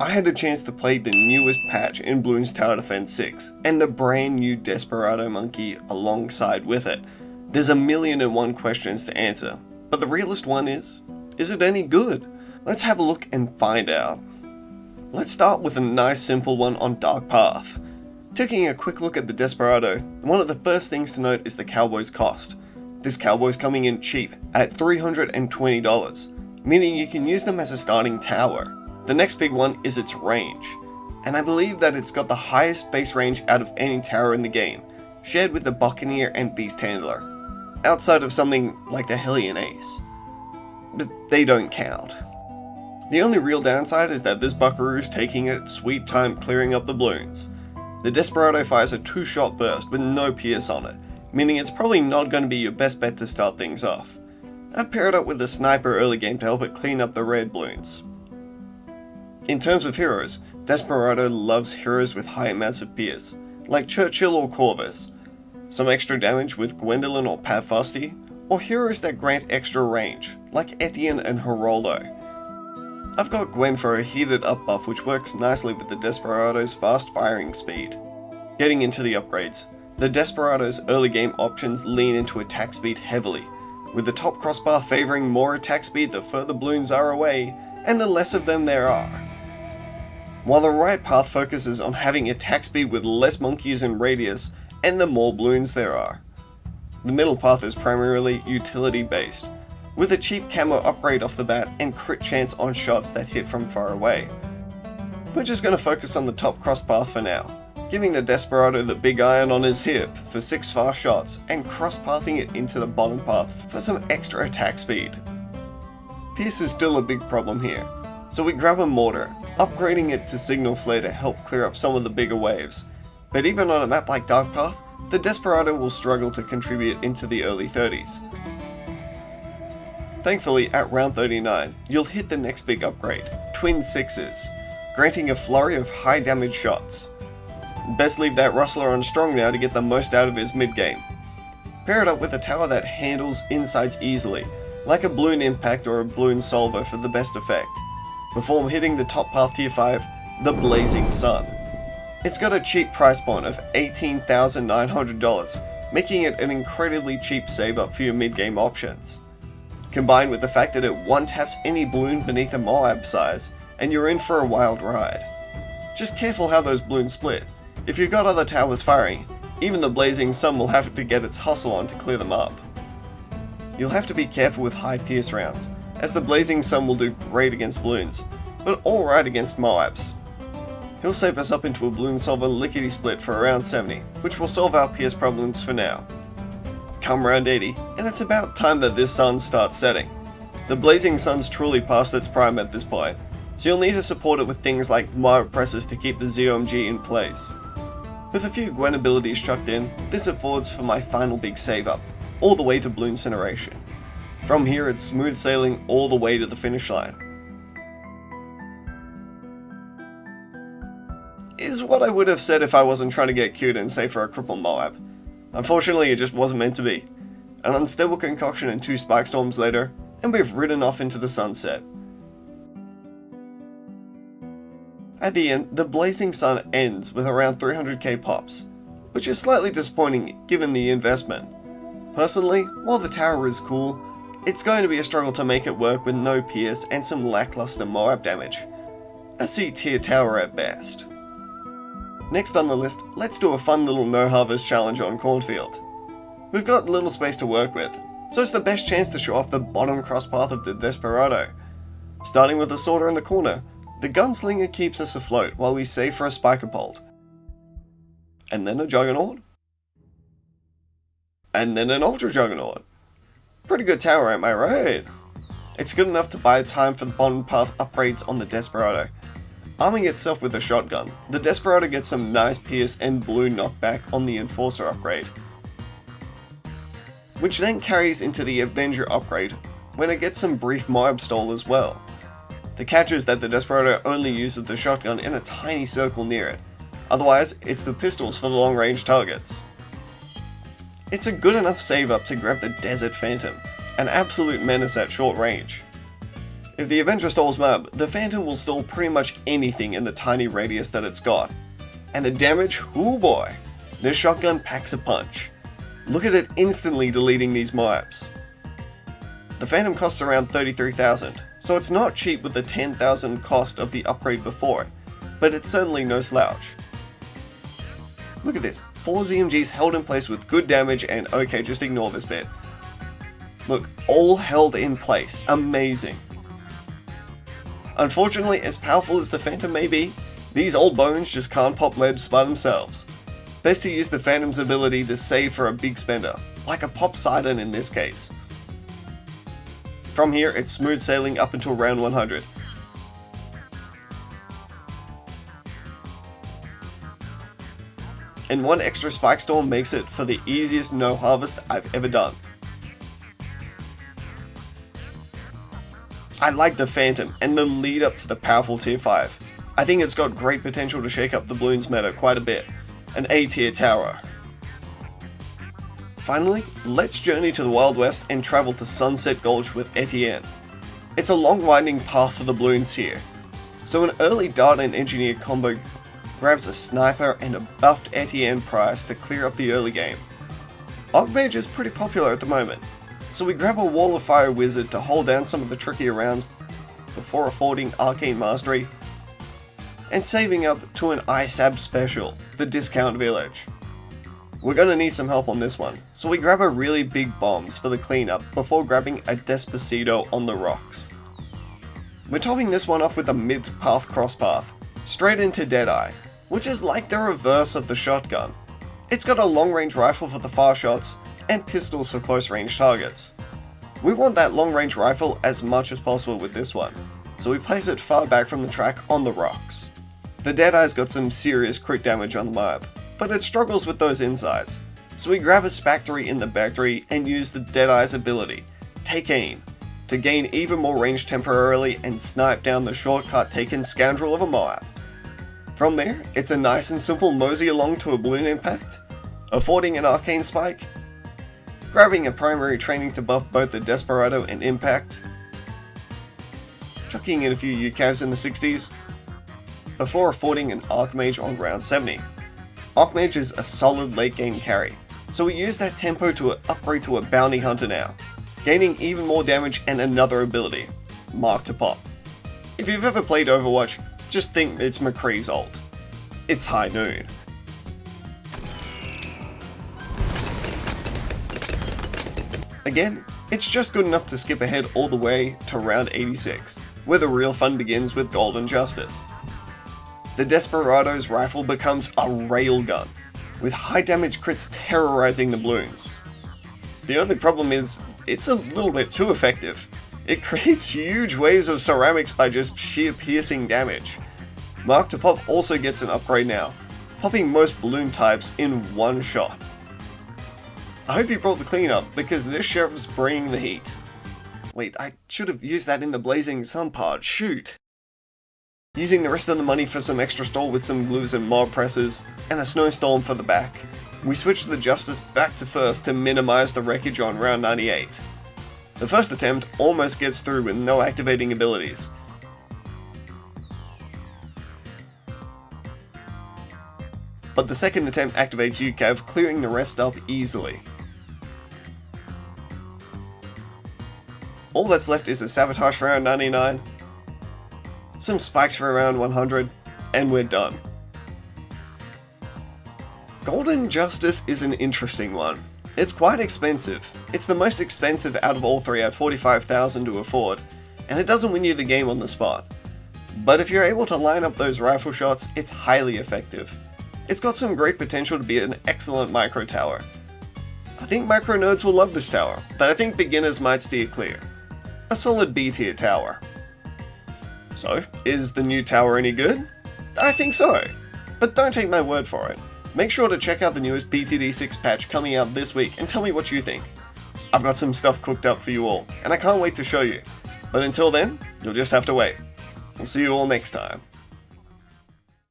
I had a chance to play the newest patch in Bloons Tower Defense 6, and the brand new Desperado monkey alongside with it. There's a million and one questions to answer, but the realest one is it any good? Let's have a look and find out. Let's start with a nice simple one on Dark Path. Taking a quick look at the Desperado, one of the first things to note is the cowboy's cost. This cowboy's coming in cheap at $320, meaning you can use them as a starting tower. The next big one is its range, and I believe that it's got the highest base range out of any tower in the game, shared with the Buccaneer and Beast Handler, outside of something like the Hellion Ace. But they don't count. The only real downside is that this buckaroo's taking its sweet time clearing up the balloons. The Desperado fires a 2-shot burst with no pierce on it, meaning it's probably not going to be your best bet to start things off. I'd pair it up with the sniper early game to help it clean up the red balloons. In terms of heroes, Desperado loves heroes with high amounts of pierce, like Churchill or Corvus, some extra damage with Gwendolyn or Pat Fosty, or heroes that grant extra range, like Etienne and Geraldo. I've got Gwen for a heated up buff which works nicely with the Desperado's fast firing speed. Getting into the upgrades, the Desperado's early game options lean into attack speed heavily, with the top crossbar favouring more attack speed the further balloons are away, and the less of them there are. While the right path focuses on having attack speed with less monkeys in radius, and the more balloons there are. The middle path is primarily utility based, with a cheap camo upgrade off the bat and crit chance on shots that hit from far away. We're just going to focus on the top cross path for now, giving the Desperado the big iron on his hip for 6 fast shots and cross pathing it into the bottom path for some extra attack speed. Pierce is still a big problem here, so we grab a mortar, upgrading it to signal flare to help clear up some of the bigger waves, but even on a map like Dark Path, the Desperado will struggle to contribute into the early 30s. Thankfully, at round 39, you'll hit the next big upgrade, Twin Sixes, granting a flurry of high damage shots. Best leave that Rustler on strong now to get the most out of his mid-game. Pair it up with a tower that handles insides easily, like a Balloon Impact or a Balloon Solver for the best effect, before hitting the top path tier 5, the Blazing Sun. It's got a cheap price point of $18,900, making it an incredibly cheap save up for your mid-game options. Combined with the fact that it one-taps any balloon beneath a Moab size, and you're in for a wild ride. Just careful how those balloons split. If you've got other towers firing, even the Blazing Sun will have to get its hustle on to clear them up. You'll have to be careful with high pierce rounds, as the Blazing Sun will do great against balloons, but alright against Moabs. He'll save us up into a Balloon Solver lickety-split for around 70, which will solve our pierce problems for now. Come round 80, and it's about time that this sun starts setting. The Blazing Sun's truly past its prime at this point, so you'll need to support it with things like Moab presses to keep the ZOMG in place. With a few Gwen abilities chucked in, this affords for my final big save up, all the way to Balloon Incineration. From here it's smooth sailing all the way to the finish line. Is what I would have said if I wasn't trying to get cute and say for a cripple Moab. Unfortunately, it just wasn't meant to be. An unstable concoction and 2 spike storms later, and we've ridden off into the sunset. At the end, the Blazing Sun ends with around 300k pops, which is slightly disappointing given the investment. Personally, while the tower is cool, it's going to be a struggle to make it work with no pierce and some lackluster Moab damage. A C tier tower at best. Next on the list, let's do a fun little no harvest challenge on Cornfield. We've got little space to work with, so it's the best chance to show off the bottom cross path of the Desperado. Starting with a sorter in the corner, the Gunslinger keeps us afloat while we save for a Spiker Bolt. And then a Juggernaut. And then an Ultra Juggernaut. Pretty good tower, am I right? It's good enough to buy time for the bottom path upgrades on the Desperado. Arming itself with a shotgun, the Desperado gets some nice pierce and balloon knockback on the Enforcer upgrade, which then carries into the Avenger upgrade when it gets some brief Moab stole as well. The catch is that the Desperado only uses the shotgun in a tiny circle near it, otherwise it's the pistols for the long range targets. It's a good enough save up to grab the Desert Phantom, an absolute menace at short range. If the Avenger stalls mob, the Phantom will stall pretty much anything in the tiny radius that it's got. And the damage, oh boy, this shotgun packs a punch. Look at it instantly deleting these mobs. The Phantom costs around 33,000, so it's not cheap with the 10,000 cost of the upgrade before, but it's certainly no slouch. Look at this, 4 ZMGs held in place with good damage and okay, just ignore this bit. Look, all held in place, amazing. Unfortunately, as powerful as the Phantom may be, these old bones just can't pop leads by themselves. Best to use the Phantom's ability to save for a big spender, like a pop Sidon in this case. From here, it's smooth sailing up until round 100. And one extra Spike Storm makes it for the easiest no harvest I've ever done. I like the Phantom and the lead up to the powerful tier 5. I think it's got great potential to shake up the balloons meta quite a bit. An A tier tower. Finally, let's journey to the Wild West and travel to Sunset Gulch with Etienne. It's a long winding path for the balloons here. So an early dart and engineer combo grabs a sniper and a buffed Etienne prize to clear up the early game. Archmage is pretty popular at the moment, so we grab a Wall of Fire wizard to hold down some of the trickier rounds before affording Arcane Mastery and saving up to an ISAB special, the Discount Village. We're gonna need some help on this one, so we grab a really big bombs for the cleanup before grabbing a Despercito on the rocks. We're topping this one off with a mid-path crosspath, straight into Deadeye, which is like the reverse of the shotgun. It's got a long-range rifle for the far shots, and pistols for close-range targets. We want that long-range rifle as much as possible with this one, so we place it far back from the track on the rocks. The Deadeye's got some serious crit damage on the mob, but it struggles with those insides, so we grab a Spectre in the Bactery and use the Deadeye's ability, Take Aim, to gain even more range temporarily and snipe down the shortcut taken scoundrel of a mob. From there, it's a nice and simple mosey along to a balloon impact, affording an arcane spike, grabbing a primary training to buff both the Desperado and Impact, chucking in a few UCAVs in the 60s, before affording an Archmage on round 70. Archmage is a solid late game carry, so we use that tempo to upgrade to a Bounty Hunter now, gaining even more damage and another ability, Mark to Pop. If you've ever played Overwatch, just think it's McCree's ult. It's high noon. Again, it's just good enough to skip ahead all the way to round 86, where the real fun begins with Golden Justice. The Desperado's rifle becomes a railgun, with high damage crits terrorizing the balloons. The only problem is, it's a little bit too effective. It creates huge waves of ceramics by just sheer piercing damage. Mark to Pop also gets an upgrade now, popping most balloon types in one shot. I hope you brought the cleanup, because this sheriff's bringing the heat. Wait, I should have used that in the Blazing Sun part, shoot. Using the rest of the money for some extra stall with some glues and mob presses, and a snowstorm for the back, we switch the Justice back to first to minimize the wreckage on round 98. The first attempt almost gets through with no activating abilities. But the second attempt activates UCAV, clearing the rest up easily. All that's left is a Sabotage for round 99, some spikes for around 100, and we're done. Golden Justice is an interesting one. It's quite expensive. It's the most expensive out of all three at 45,000 to afford, and it doesn't win you the game on the spot. But if you're able to line up those rifle shots, it's highly effective. It's got some great potential to be an excellent micro tower. I think micro nerds will love this tower, but I think beginners might steer clear. A solid B tier tower. So, is the new tower any good? I think so, but don't take my word for it. Make sure to check out the newest BTD6 patch coming out this week and tell me what you think. I've got some stuff cooked up for you all, and I can't wait to show you. But until then, you'll just have to wait. We'll see you all next time.